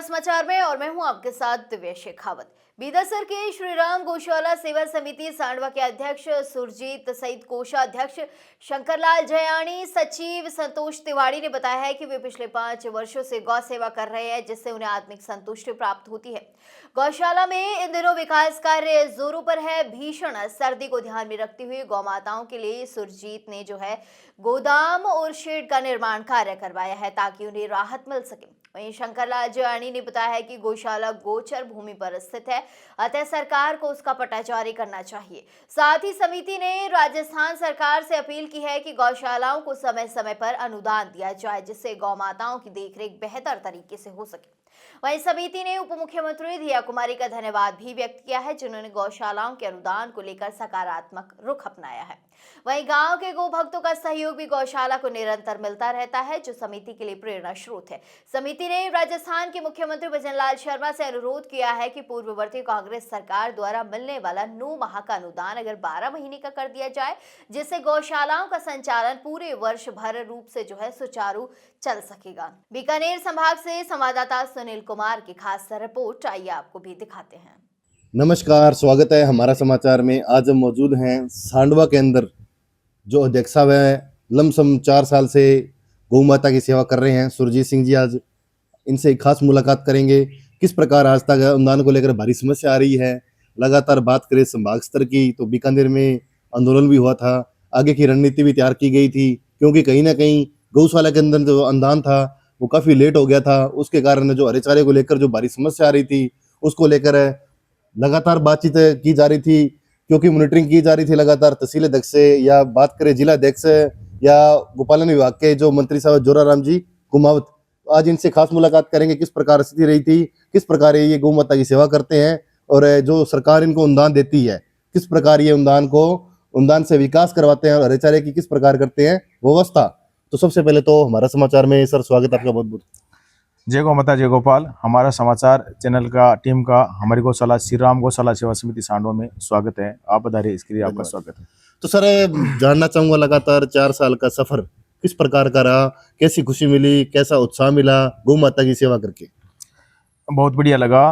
समाचार में और मैं हूं आपके साथ दिव्या शेखावत। बीदसर के श्रीराम गौशाला सेवा समिति सांडवा के अध्यक्ष सुरजीत सहित कोषाध्यक्ष शंकरलाल जयाणी, सचिव संतोष तिवारी ने बताया है कि वे पिछले 5 वर्षों से गौ सेवा कर रहे हैं, जिससे उन्हें आत्मिक संतुष्टि प्राप्त होती है। गौशाला में इन दिनों विकास कार्य जोरों पर है। भीषण सर्दी को ध्यान में रखते हुए गौ माताओं के लिए सुरजीत ने गोदाम और शेड का निर्माण कार्य करवाया है, ताकि उन्हें राहत मिल सके। वहीं शंकरलाल जयाणी ने बताया है कि गौशाला गोचर भूमि पर स्थित है, अतः सरकार को उसका पट्टा जारी करना चाहिए। साथ ही समिति ने राजस्थान सरकार से अपील की है कि गौशालाओं को समय समय पर अनुदान दिया जाए, जिससे गौ माताओं की देखरेख बेहतर तरीके से हो सके। वहीं समिति ने उप मुख्यमंत्री दिया कुमारी का धन्यवाद भी व्यक्त किया है, जिन्होंने गौशालाओं के अनुदान को लेकर सकारात्मक रुख अपनाया है। वहीं गांव के गौ भक्तों का सहयोग भी गौशाला को निरंतर मिलता रहता है, जो समिति के लिए प्रेरणा स्रोत है। समिति ने राजस्थान के मुख्यमंत्री भजनलाल शर्मा से अनुरोध किया है कि पूर्ववर्ती कांग्रेस सरकार द्वारा मिलने वाला 9 माह का अनुदान अगर 12 महीने का कर दिया जाए, जिससे गौशालाओं का संचालन पूरे वर्ष भर रूप से सुचारू चल सकेगा। बीकानेर संभाग से संवाददाता सुनील कुमार की खास रिपोर्ट, आइए आपको भी दिखाते हैं। नमस्कार, स्वागत है हमारा समाचार में। आज हम मौजूद हैं सांडवा के अंदर, जो अध्यक्ष साहब है लमसम 4 साल से गौ माता की सेवा कर रहे हैं, सुरजीत सिंह जी। आज इनसे एक खास मुलाकात करेंगे। किस प्रकार आज तक अनुदान को लेकर भारी समस्या आ रही है। लगातार बात करें संभाग स्तर की तो बीकानेर में आंदोलन भी हुआ था, आगे की रणनीति भी तैयार की गई थी, क्योंकि कहीं ना कहीं गौशाला के अंदर जो अनुदान था वो काफ़ी लेट हो गया था। उसके कारण जो हरे चारे को लेकर जो भारी समस्या आ रही थी, उसको लेकर लगातार बातचीत की जा रही थी, क्योंकि मॉनिटरिंग की जा रही थी लगातार तहसील अध्यक्ष से, या बात करें जिला अध्यक्ष या गोपालन विभाग के जो मंत्री साहब जोराराम जी कुमावत। आज इनसे खास मुलाकात करेंगे, किस प्रकार स्थिति रही थी, किस प्रकार ये गौ माता की सेवा करते हैं और जो सरकार इनको अनुदान देती है किस प्रकार ये अनुदान से विकास करवाते हैं और हरे चारे की किस प्रकार करते हैं व्यवस्था। तो सबसे पहले तो हमारा समाचार में सर स्वागत आपका बहुत बहुत। जय गौ माता जय गोपाल। हमारा समाचार चैनल का टीम का हमारी गौशाला श्री राम गौशाला सेवा समिति सांडवा में स्वागत है। आप बधाई, इसके लिए आपका स्वागत है। तो सर जानना चाहूंगा, लगातार 4 साल का सफर किस प्रकार का रहा, कैसी खुशी मिली, कैसा उत्साह मिला गौ माता की सेवा करके? बहुत बढ़िया लगा।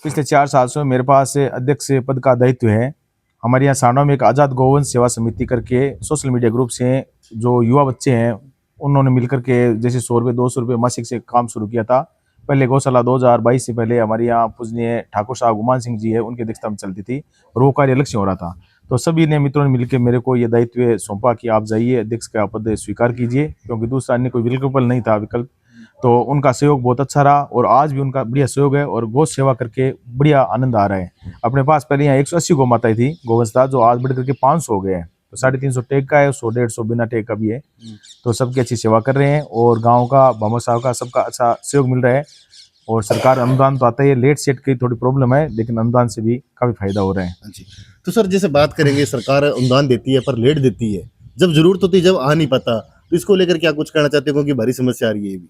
पिछले 4 साल से मेरे पास अध्यक्ष पद का दायित्व है। हमारे यहाँ सांडवा में एक आज़ाद गौवंश सेवा समिति करके सोशल मीडिया ग्रुप से जो युवा बच्चे हैं उन्होंने मिलकर के जैसे 100 रुपये 200 रुपये मासिक से काम शुरू किया था। पहले गौशाला 2022 से पहले हमारे यहाँ पूजनीय ठाकुर साहब गुमान सिंह जी है, उनकी अध्यक्षता में चलती थी और वो कार्य अलग से हो रहा था। तो सभी ने मित्रों ने मिलकर मेरे को ये दायित्व सौंपा कि आप जाइए अध्यक्ष का पद स्वीकार कीजिए, क्योंकि दूसरा अन्य कोई विकल्प नहीं था विकल्प। तो उनका सहयोग बहुत अच्छा रहा और आज भी उनका बढ़िया सहयोग है और गौ सेवा करके बढ़िया आनंद आ रहा है। अपने पास पहले यहाँ 180 गौ माताएं थी गोवंशता, जो आज बढ़ करके 500 हो गए हैं। तो 350 टैग का है, 100-150 बिना टैग का भी है। तो सबकी अच्छी सेवा कर रहे हैं और गांव का भामा साहब का सबका अच्छा सहयोग मिल रहा है। और सरकार अनुदान तो आता है, लेट सेट की थोड़ी प्रॉब्लम है, लेकिन अनुदान से भी काफी फायदा हो रहा है। तो सर जैसे बात करेंगे, सरकार अनुदान देती है पर लेट देती है, जब जरूरत होती है जब आ नहीं पाता, तो इसको लेकर क्या कुछ कहना चाहते हो, क्योंकि भारी समस्या आ रही है?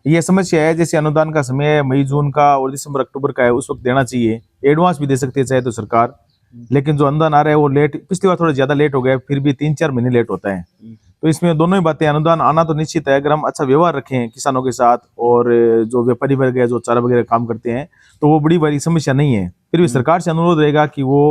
ये समस्या है, जैसे अनुदान का समय मई जून का और दिसंबर अक्टूबर का है, उस वक्त देना चाहिए। एडवांस भी दे सकती है चाहे तो सरकार, लेकिन जो अनुदान आ रहा है वो लेट, पिछली बार थोड़ा ज्यादा लेट हो गया, फिर भी 3-4 महीने लेट होता है। तो इसमें दोनों ही बातें, अनुदान आना तो निश्चित है, अगर हम अच्छा व्यवहार रखें किसानों के साथ और जो व्यापारी वर्ग है जो चारा वगैरह काम करते हैं, तो वो बड़ी बड़ी समस्या नहीं है। फिर भी सरकार से अनुरोध रहेगा कि वो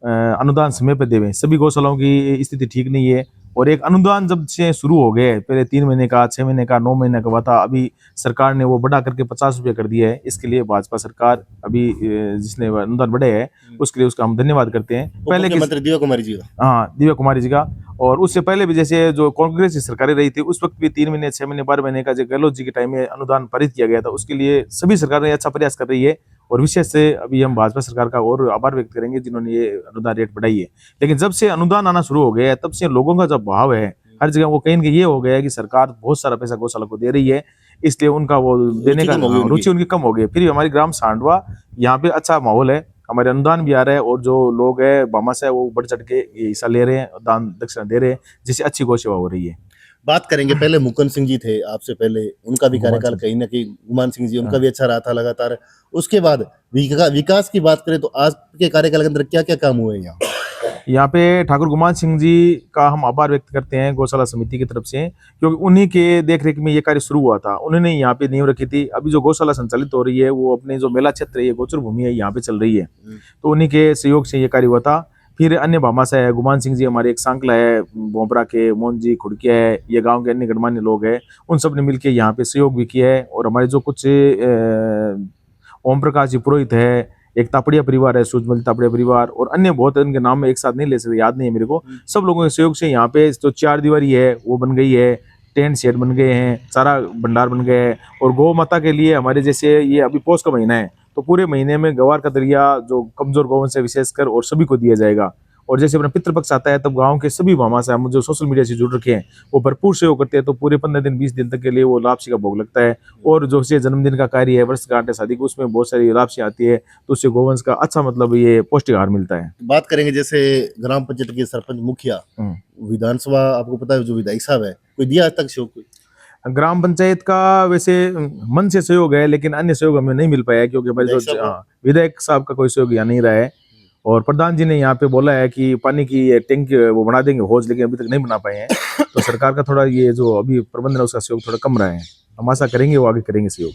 अनुदान समय पर देवें। सभी गौशालाओं की स्थिति ठीक नहीं है और एक अनुदान जब से शुरू हो गए, पहले 3 महीने का, 6 महीने का, 9 महीने का हुआ था, अभी सरकार ने वो बढ़ा करके 50 रुपये कर दिया है। इसके लिए भाजपा सरकार अभी जिसने अनुदान बढ़े है उसके लिए उसका हम धन्यवाद करते हैं। पहले मुख्यमंत्री दिव्या कुमारी जी का, हाँ दिव्या कुमारी जी का। और उससे पहले भी जैसे जो कांग्रेस की सरकारें रही थी उस वक्त भी 3 महीने, 6 महीने, 12 महीने का जो गहलोत जी के टाइम में अनुदान पारित किया गया था, उसके लिए सभी सरकारें अच्छा प्रयास कर रही है। और विशेष से अभी हम भाजपा सरकार का और आभार व्यक्त करेंगे जिन्होंने ये अनुदान रेट बढ़ाई है। लेकिन जब से अनुदान आना शुरू हो गया है तब से लोगों का जो भाव है हर जगह वो कहीं ये हो गया है कि सरकार बहुत सारा पैसा गौशाला को दे रही है, इसलिए उनका वो देने का रुचि उनकी कम हो गई है। फिर भी हमारी ग्राम सांडवा यहाँ पे अच्छा माहौल है, हमारे अनुदान भी आ रहा है और जो लोग है भामास है वो बढ़ चढ़ के हिस्सा ले रहे हैं, दान दक्षिणा दे रहे हैं, जिससे अच्छी गौ सेवा हो रही है। बात करेंगे, पहले मुकुंद सिंह जी थे आपसे पहले, उनका भी कार्यकाल कहीं ना कहीं, गुमान सिंह जी उनका भी अच्छा रहा था लगातार। उसके बाद विकास की बात करें तो आज के कार्यकाल के अंदर क्या क्या काम हुए यहाँ? यहाँ पे ठाकुर गुमान सिंह जी का हम आभार व्यक्त करते हैं गौशाला समिति की तरफ से, क्योंकि उन्हीं के देखरेख में ये कार्य शुरू हुआ था। उन्होंने यहाँ पे नींव रखी थी। अभी जो गौशाला संचालित हो रही है वो अपने जो मेला क्षेत्र है, गोचर भूमि है, यहाँ पे चल रही है, तो उन्हीं के सहयोग से ये कार्य हुआ था। फिर अन्य भामाशाह है, गुमान सिंह जी हमारे एक सांकला है, भोपरा के मोहन जी खुड़किया है, ये गांव के अन्य गणमान्य लोग हैं, उन सब ने मिलकर यहाँ पे सहयोग भी किया है। और हमारे जो कुछ ओम प्रकाश जी पुरोहित है, एक तापड़िया परिवार है, सूरजमल तापड़िया परिवार, और अन्य बहुत है, उनके नाम में एक साथ नहीं ले सकते, याद नहीं है मेरे को। सब लोगों के सहयोग से यहाँ पे जो 4 दीवारी है वो बन गई है, टेंट शेड बन गए हैं, सारा भंडार बन गया है। और गौ माता के लिए हमारे जैसे ये अभी पौष का महीना है, तो पूरे महीने में गवार का दरिया जो कमजोर गौवंश से विशेषकर और सभी को दिया जाएगा। और जैसे अपना पितृपक्ष आता है तब गांव के सभी भामाशाह जो सोशल मीडिया से जुड़ रखे हैं वो भरपूर सहयोग करते हैं, तो पूरे 15 दिन 20 दिन तक के लिए वो लापसी का भोग लगता है। और जो से जन्मदिन का कार्य है, वर्षगांठ है, शादी को, उसमें बहुत सारी लापसी आती है, तो उससे गौवंश का अच्छा मतलब ये पौष्टिक आहार मिलता है। बात करेंगे जैसे ग्राम पंचायत के सरपंच, मुखिया, विधानसभा, आपको पता है जो विधायक साहब है, कोई दिया आज तक सहयोग? कोई ग्राम पंचायत का वैसे मन से सहयोग है, लेकिन अन्य सहयोग हमें नहीं मिल पाया है, क्योंकि भाई जो विधायक साहब का कोई सहयोग यहाँ नहीं रहा है। और प्रधान जी ने यहाँ पे बोला है कि पानी की टैंक वो बना देंगे हौज, लेकिन अभी तक नहीं बना पाए हैं। तो सरकार का थोड़ा ये जो अभी प्रबंधन है उसका सहयोग थोड़ा कम रहा है। हम आशा करेंगे वो आगे करेंगे सहयोग।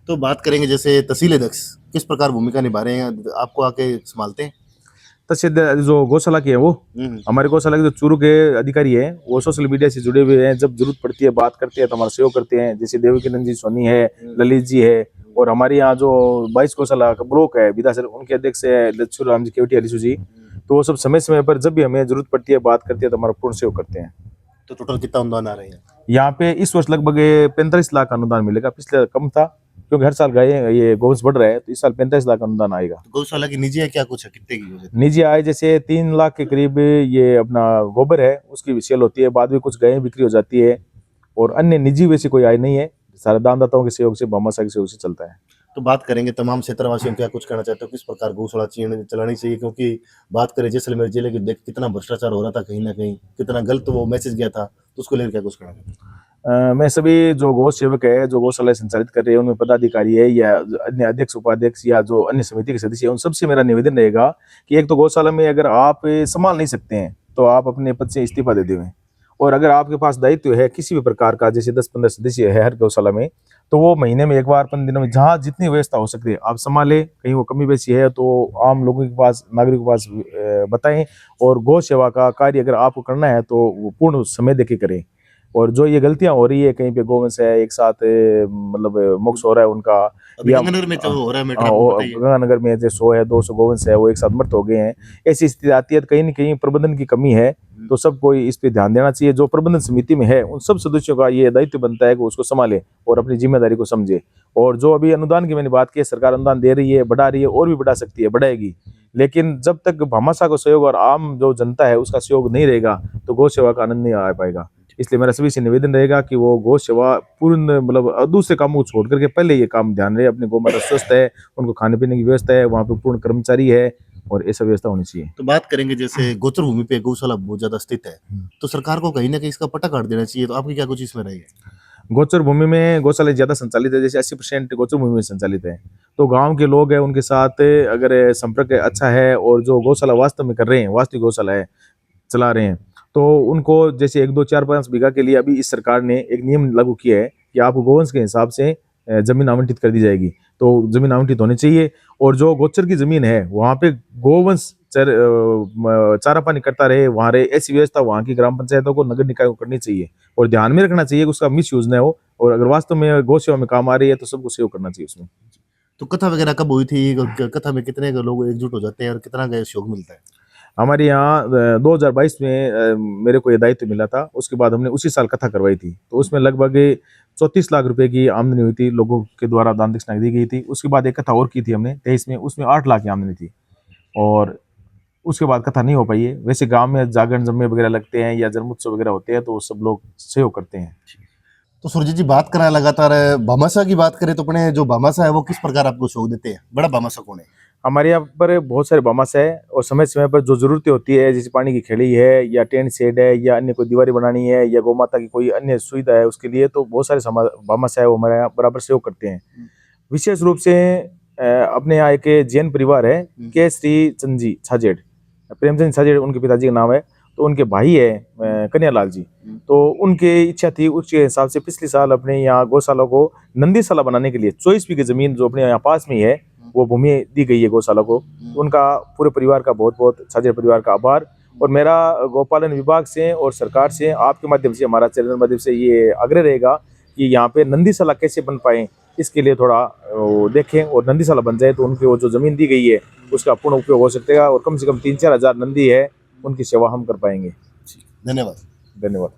तो बात करेंगे जैसे तहसील अध्यक्ष किस प्रकार भूमिका निभा रहे हैं, आपको आके संभालते हैं? तहसील जो गौशाला के हैं वो हमारे गौशाला के जो चूरू के अधिकारी है वो सोशल मीडिया से जुड़े हुए हैं, जब जरूरत पड़ती है बात करते हैं तो हमारा सहयोग करते हैं। जैसे देवकीनंद जी सोनी है, ललित जी है, और हमारे यहाँ जो 22 गौशाला का ब्लॉक है विधासर, उनके अध्यक्ष है लच्छू राम जी केवटी हरीशु जी, तो वो सब समय समय पर जब भी हमें जरूरत पड़ती है बात करती है तो हमारा पूर्ण सहयोग करते हैं। तो टोटल कितना अनुदान आ रहे हैं यहाँ पे? इस वर्ष लगभग 45 लाख अनुदान मिलेगा, पिछले कम था क्योंकि हर साल गाय ये गौवंश बढ़ रहा है, तो इस साल 45 लाख अनुदान आएगा। तो गौशाला की निजी है क्या कुछ है, कितने की? निजी आय जैसे 3 लाख के करीब ये अपना गोबर है उसकी भी सेल होती है, बाद में कुछ गायें बिक्री हो जाती है, और अन्य निजी वैसी कोई आय नहीं है, सारे दानदाताओं के सहयोग से, भामाशाह के सहयोग से चलता है। तो बात करेंगे तमाम क्षेत्रवासियों क्या कुछ कहना चाहते हो, किस प्रकार गौशाला चलानी चाहिए? क्योंकि बात करें जैसलमेर जिले की, देख कितना भ्रष्टाचार हो रहा था, कहीं ना कहीं कितना गलत वो मैसेज गया था, तो उसको लेकर क्या कुछ कहना चाहते हो? मैं सभी जो गौ सेवक है, जो गौशाला संचालित कर रहे हैं, उनमें पदाधिकारी है या अन्य अध्यक्ष उपाध्यक्ष या जो अन्य समिति के सदस्य है, उन सबसे मेरा निवेदन रहेगा कि एक तो गौशाला में अगर आप संभाल नहीं सकते हैं तो आप अपने पद से इस्तीफा दे दें। और अगर आपके पास दायित्व है किसी भी प्रकार का, जैसे 10-15 सदस्य है हर गौशाला में, तो वो महीने में एक बार 15 दिनों में जहाँ जितनी व्यवस्था हो सकती है आप संभालें। कहीं वो कमी बेसी है तो आम लोगों के पास, नागरिकों के पास बताएं। और गौ सेवा का कार्य अगर आपको करना है तो वो पूर्ण समय देके करें। और जो ये गलतियां हो रही है, कहीं पे गौवंश है एक साथ मतलब मोक्ष हो रहा है उनका, गंगानगर में तो हो रहा है, गंगानगर में जो 100 है 200 गौवंश है वो एक साथ मृत हो गए हैं, ऐसी स्थिति आती है। कहीं न कहीं प्रबंधन की कमी है, तो सबको इस पे ध्यान देना चाहिए। जो प्रबंधन समिति में है उन सब सदस्यों का ये दायित्व बनता है कि उसको संभाले और अपनी जिम्मेदारी को समझे। और जो अभी अनुदान की मैंने बात की, सरकार अनुदान दे रही है, बढ़ा रही है, और भी बढ़ा सकती है, बढ़ाएगी, लेकिन जब तक भामाशाह का सहयोग और आम जो जनता है उसका सहयोग नहीं रहेगा तो गौ सेवा का आनंद नहीं आ पाएगा। इसलिए मेरा सभी से निवेदन रहेगा कि वो गौ सेवा पूर्ण मतलब दूसरे कामों को छोड़ करके पहले ये काम ध्यान रहे। अपनी गौ माता स्वस्थ है, उनको खाने पीने की व्यवस्था है, वहाँ पे पूर्ण कर्मचारी है, और ऐसा व्यवस्था होनी चाहिए। तो बात करेंगे जैसे गोचर भूमि पे गौशाला बहुत ज्यादा स्थित है, तो सरकार को कहीं ना कहीं इसका पटा काट देना चाहिए, तो आपकी क्या कुछ इसमें रहेगा? गोचर भूमि में गौशाला ज्यादा संचालित है, जैसे 80% गोचर भूमि में संचालित है, तो गांव के लोग हैं उनके साथ अगर संपर्क अच्छा है और जो गौशाला वास्तव में कर रहे हैं, वास्तविक गौशाला है चला रहे हैं, तो उनको जैसे 1, 2, 4, 5 बीघा के लिए अभी इस सरकार ने एक नियम लागू किया है कि आपको गोवंश के हिसाब से जमीन आवंटित कर दी जाएगी, तो जमीन आवंटित होनी चाहिए। और जो गोचर की जमीन है वहाँ पे गोवंश चारा पानी करता रहे, वहाँ रहे, ऐसी व्यवस्था वहाँ की ग्राम पंचायतों को, नगर निकाय को करनी चाहिए, और ध्यान में रखना चाहिए कि उसका मिस यूज न हो, और अगर वास्तव में गौ सेवा में काम आ रही है तो सबको सहयोग करना चाहिए उसमें। तो कथा वगैरह कब हुई थी, कथा में कितने लोग एकजुट हो जाते हैं और कितना का सहयोग मिलता है? हमारे यहाँ 2022 में मेरे को ये दायित्व मिला था, उसके बाद हमने उसी साल कथा करवाई थी, तो उसमें लगभग 34 लाख रुपए की आमदनी हुई थी, लोगों के द्वारा दान दक्षिणा दी गई थी। उसके बाद एक कथा और की थी हमने 23 में, उसमें 8 लाख की आमदनी थी, और उसके बाद कथा नहीं हो पाई है। वैसे गांव में जागरण जम्मे वगैरह लगते हैं या जन्मोत्सव वगैरह होते हैं तो सब लोग सहयोग करते हैं। तो सुरजीत जी, बात करें लगातार भामाशाह की बात करें तो अपने जो भामाशाह है वो किस प्रकार आपको सहयोग देते हैं? बड़ा भामाशाह कौन है? हमारे यहाँ पर बहुत सारे भामाशाह है, और समय समय पर जो जरूरतें होती है, जैसे पानी की खेड़ी है या टेंट शेड है या अन्य कोई दीवारी बनानी है या गौ माता की कोई अन्य सुविधा है, उसके लिए तो बहुत सारे भामाशाह है वो हमारे यहाँ बराबर सहयोग करते हैं। विशेष रूप से अपने यहाँ एक जैन परिवार है, के श्री चंद जी छाजेड़, प्रेमचंद साजे उनके पिताजी का नाम है, तो उनके भाई है कन्हैयालाल जी। तो उनके इच्छा थी, उसके हिसाब से पिछले साल अपने यहाँ गौशाला को नंदीशाला बनाने के लिए 24 बीघे जमीन जो अपने यहाँ पास में ही है वो भूमि दी गई है गौशाला को। उनका पूरे परिवार का बहुत बहुत साजे परिवार का आभार। और मेरा गौपालन विभाग से और सरकार से आपके माध्यम से, हमारा चैनल माध्यम से ये आग्रह रहेगा कि यहाँ पे नंदीशाला कैसे बन पाए, इसके लिए थोड़ा देखें और नंदीशाला बन जाए तो उनकी वो जो ज़मीन दी गई है उसका पूर्ण उपयोग हो सकता है और कम से कम 3-4 हज़ार नंदी है उनकी सेवा हम कर पाएंगे। धन्यवाद। धन्यवाद।